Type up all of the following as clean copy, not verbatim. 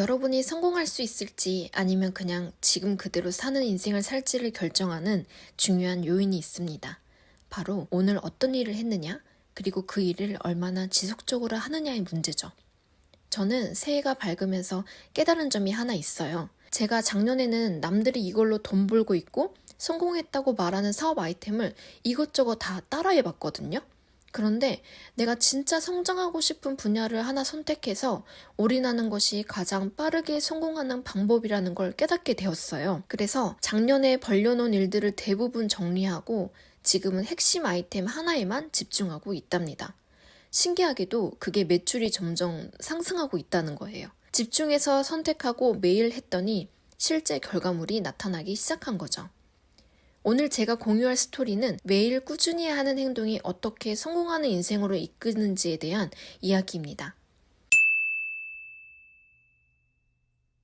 여러분이 성공할 수 있을지 아니면 그냥 지금 그대로 사는 인생을 살지를 결정하는 중요한 요인이 있습니다. 바로 오늘 어떤 일을 했느냐, 그리고 그 일을 얼마나 지속적으로 하느냐의 문제죠. 저는 새해가 밝으면서 깨달은 점이 하나 있어요. 제가 작년에는 남들이 이걸로 돈 벌고 있고 성공했다고 말하는 사업 아이템을 이것저것 다 따라해 봤거든요. 그런데 내가 진짜 성장하고 싶은 분야를 하나 선택해서 올인하는 것이 가장 빠르게 성공하는 방법이라는 걸 깨닫게 되었어요. 그래서 작년에 벌려놓은 일들을 대부분 정리하고 지금은 핵심 아이템 하나에만 집중하고 있답니다. 신기하게도 그게 매출이 점점 상승하고 있다는 거예요. 집중해서 선택하고 매일 했더니 실제 결과물이 나타나기 시작한 거죠. 오늘 제가 공유할 스토리는 매일 꾸준히 하는 행동이 어떻게 성공하는 인생으로 이끄는지에 대한 이야기입니다.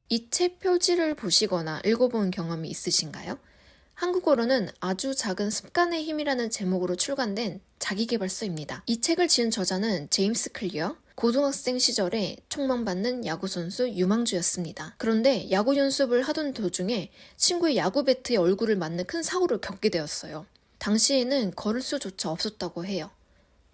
이 책 표지를 보시거나 읽어본 경험이 있으신가요? 한국어로는 아주 작은 습관의 힘이라는 제목으로 출간된 자기계발서입니다. 이 책을 지은 저자는 제임스 클리어, 고등학생 시절에 촉망받는 야구선수 유망주였습니다. 그런데 야구 연습을 하던 도중에 친구의 야구 배트에 얼굴을 맞는 큰 사고를 겪게 되었어요. 당시에는 걸을 수조차 없었다고 해요.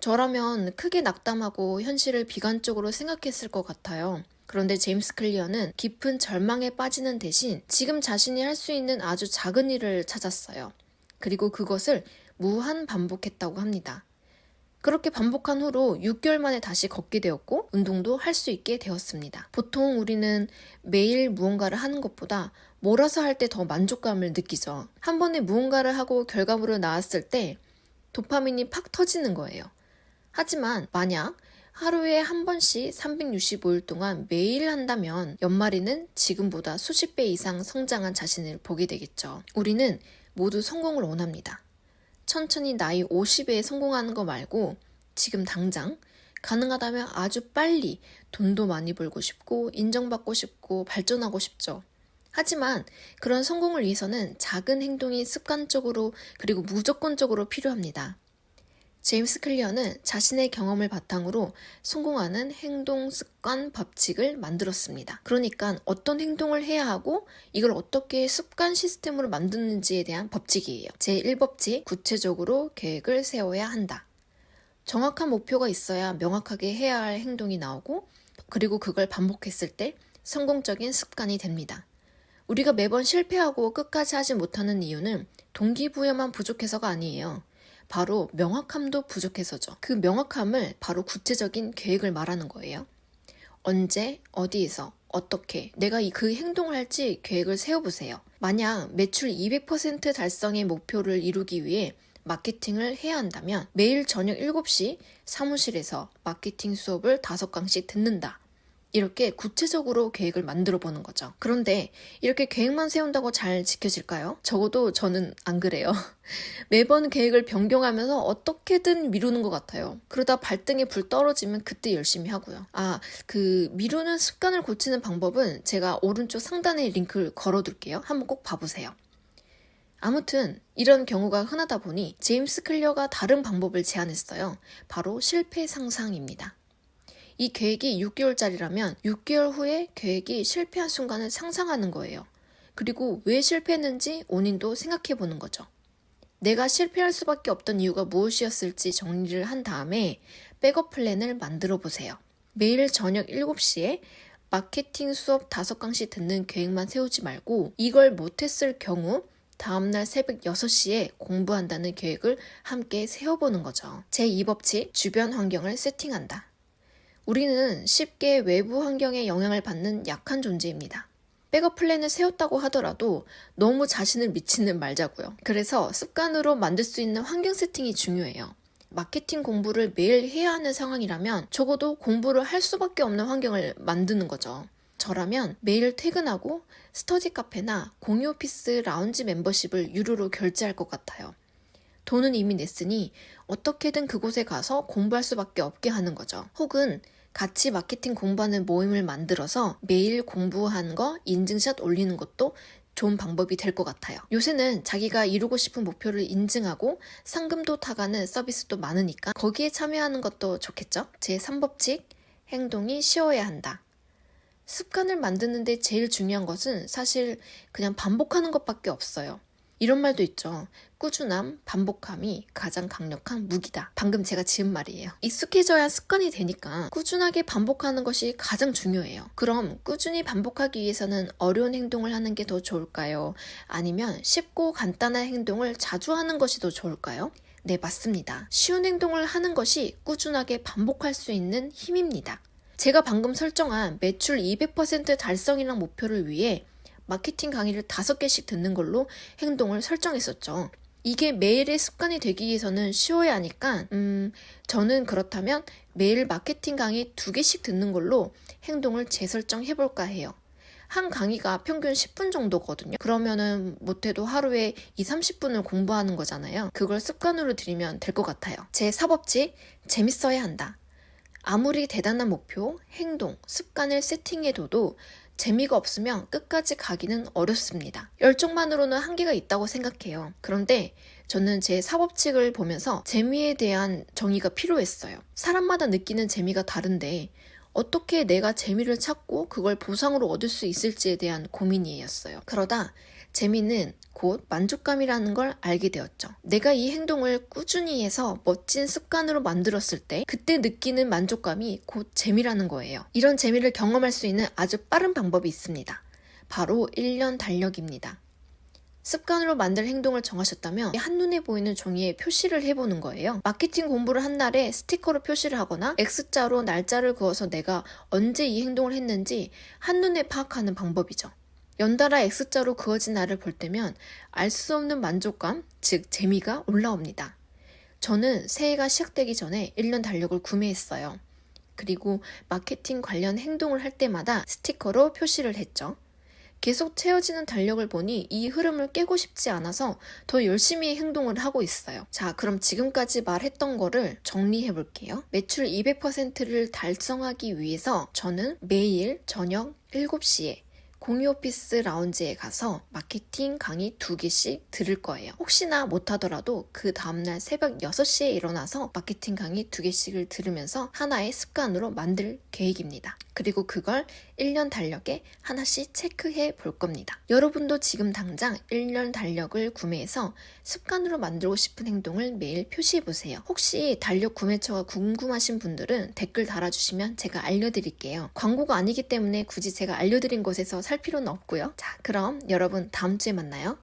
저라면 크게 낙담하고 현실을 비관적으로 생각했을 것 같아요. 그런데 제임스 클리어는 깊은 절망에 빠지는 대신 지금 자신이 할 수 있는 아주 작은 일을 찾았어요. 그리고 그것을 무한 반복했다고 합니다. 그렇게 반복한 후로 6개월 만에 다시 걷게 되었고 운동도 할 수 있게 되었습니다. 보통 우리는 매일 무언가를 하는 것보다 몰아서 할 때 더 만족감을 느끼죠. 한 번에 무언가를 하고 결과물을 나왔을 때 도파민이 팍 터지는 거예요. 하지만 만약 하루에 한 번씩 365일 동안 매일 한다면 연말에는 지금보다 수십 배 이상 성장한 자신을 보게 되겠죠. 우리는 모두 성공을 원합니다. 천천히 나이 50에 성공하는 거 말고 지금 당장 가능하다면 아주 빨리 돈도 많이 벌고 싶고 인정받고 싶고 발전하고 싶죠. 하지만 그런 성공을 위해서는 작은 행동이 습관적으로 그리고 무조건적으로 필요합니다. 제임스 클리어는 자신의 경험을 바탕으로 성공하는 행동 습관 법칙을 만들었습니다. 그러니까 어떤 행동을 해야 하고 이걸 어떻게 습관 시스템으로 만드는지에 대한 법칙이에요. 제1법칙, 구체적으로 계획을 세워야 한다. 정확한 목표가 있어야 명확하게 해야 할 행동이 나오고 그리고 그걸 반복했을 때 성공적인 습관이 됩니다. 우리가 매번 실패하고 끝까지 하지 못하는 이유는 동기부여만 부족해서가 아니에요. 바로 명확함도 부족해서죠. 그 명확함을 바로 구체적인 계획을 말하는 거예요. 언제, 어디에서, 어떻게 내가 그 행동을 할지 계획을 세워보세요. 만약 매출 200% 달성의 목표를 이루기 위해 마케팅을 해야 한다면 매일 저녁 7시 사무실에서 마케팅 수업을 5강씩 듣는다. 이렇게 구체적으로 계획을 만들어 보는 거죠. 그런데 이렇게 계획만 세운다고 잘 지켜질까요? 적어도 저는 안 그래요. 매번 계획을 변경하면서 어떻게든 미루는 것 같아요. 그러다 발등에 불 떨어지면 그때 열심히 하고요. 그 미루는 습관을 고치는 방법은 제가 오른쪽 상단에 링크를 걸어둘게요. 한번 꼭 봐보세요. 아무튼 이런 경우가 흔하다 보니 제임스 클리어가 다른 방법을 제안했어요. 바로 실패 상상입니다. 이 계획이 6개월짜리라면 6개월 후에 계획이 실패한 순간을 상상하는 거예요. 그리고 왜 실패했는지 원인도 생각해 보는 거죠. 내가 실패할 수밖에 없던 이유가 무엇이었을지 정리를 한 다음에 백업 플랜을 만들어 보세요. 매일 저녁 7시에 마케팅 수업 5강씩 듣는 계획만 세우지 말고 이걸 못했을 경우 다음날 새벽 6시에 공부한다는 계획을 함께 세워보는 거죠. 제2법칙, 주변 환경을 세팅한다. 우리는 쉽게 외부 환경에 영향을 받는 약한 존재입니다. 백업 플랜을 세웠다고 하더라도 너무 자신을 미치는 말자고요. 그래서 습관으로 만들 수 있는 환경 세팅이 중요해요. 마케팅 공부를 매일 해야 하는 상황이라면 적어도 공부를 할 수밖에 없는 환경을 만드는 거죠. 저라면 매일 퇴근하고 스터디 카페나 공유 오피스 라운지 멤버십을 유료로 결제할 것 같아요. 돈은 이미 냈으니 어떻게든 그곳에 가서 공부할 수밖에 없게 하는 거죠. 혹은 같이 마케팅 공부하는 모임을 만들어서 매일 공부한 거 인증샷 올리는 것도 좋은 방법이 될 것 같아요. 요새는 자기가 이루고 싶은 목표를 인증하고 상금도 타가는 서비스도 많으니까 거기에 참여하는 것도 좋겠죠? 제3법칙, 행동이 쉬워야 한다. 습관을 만드는데 제일 중요한 것은 사실 그냥 반복하는 것밖에 없어요. 이런 말도 있죠. 꾸준함, 반복함이 가장 강력한 무기다. 방금 제가 지은 말이에요. 익숙해져야 습관이 되니까 꾸준하게 반복하는 것이 가장 중요해요. 그럼 꾸준히 반복하기 위해서는 어려운 행동을 하는 게 더 좋을까요? 아니면 쉽고 간단한 행동을 자주 하는 것이 더 좋을까요? 네, 맞습니다. 쉬운 행동을 하는 것이 꾸준하게 반복할 수 있는 힘입니다. 제가 방금 설정한 매출 200% 달성이란 목표를 위해 마케팅 강의를 5개씩 듣는 걸로 행동을 설정했었죠. 이게 매일의 습관이 되기 위해서는 쉬워야 하니까 저는 그렇다면 매일 마케팅 강의 2개씩 듣는 걸로 행동을 재설정해볼까 해요. 한 강의가 평균 10분 정도거든요. 그러면은 못해도 하루에 30분을 공부하는 거잖아요. 그걸 습관으로 들이면 될 것 같아요. 제 사법칙, 재밌어야 한다. 아무리 대단한 목표, 행동, 습관을 세팅해둬도 재미가 없으면 끝까지 가기는 어렵습니다. 열정만으로는 한계가 있다고 생각해요. 그런데 저는 제 사법칙을 보면서 재미에 대한 정의가 필요했어요. 사람마다 느끼는 재미가 다른데 어떻게 내가 재미를 찾고 그걸 보상으로 얻을 수 있을지에 대한 고민이었어요. 그러다 재미는 곧 만족감이라는 걸 알게 되었죠. 내가 이 행동을 꾸준히 해서 멋진 습관으로 만들었을 때 그때 느끼는 만족감이 곧 재미라는 거예요. 이런 재미를 경험할 수 있는 아주 빠른 방법이 있습니다. 바로 1년 달력입니다. 습관으로 만들 행동을 정하셨다면 한눈에 보이는 종이에 표시를 해보는 거예요. 마케팅 공부를 한 날에 스티커로 표시를 하거나 X자로 날짜를 그어서 내가 언제 이 행동을 했는지 한눈에 파악하는 방법이죠. 연달아 X자로 그어진 날을 볼 때면 알 수 없는 만족감, 즉 재미가 올라옵니다. 저는 새해가 시작되기 전에 1년 달력을 구매했어요. 그리고 마케팅 관련 행동을 할 때마다 스티커로 표시를 했죠. 계속 채워지는 달력을 보니 이 흐름을 깨고 싶지 않아서 더 열심히 행동을 하고 있어요. 자, 그럼 지금까지 말했던 거를 정리해 볼게요. 매출 200%를 달성하기 위해서 저는 매일 저녁 7시에 공유 오피스 라운지에 가서 마케팅 강의 2개씩 들을 거예요. 혹시나 못하더라도 그 다음날 새벽 6시에 일어나서 마케팅 강의 2개씩을 들으면서 하나의 습관으로 만들 계획입니다. 그리고 그걸 1년 달력에 하나씩 체크해 볼 겁니다. 여러분도 지금 당장 1년 달력을 구매해서 습관으로 만들고 싶은 행동을 매일 표시해 보세요. 혹시 달력 구매처가 궁금하신 분들은 댓글 달아주시면 제가 알려드릴게요. 광고가 아니기 때문에 굳이 제가 알려드린 곳에서 살 필요는 없고요. 자, 그럼 여러분 다음 주에 만나요.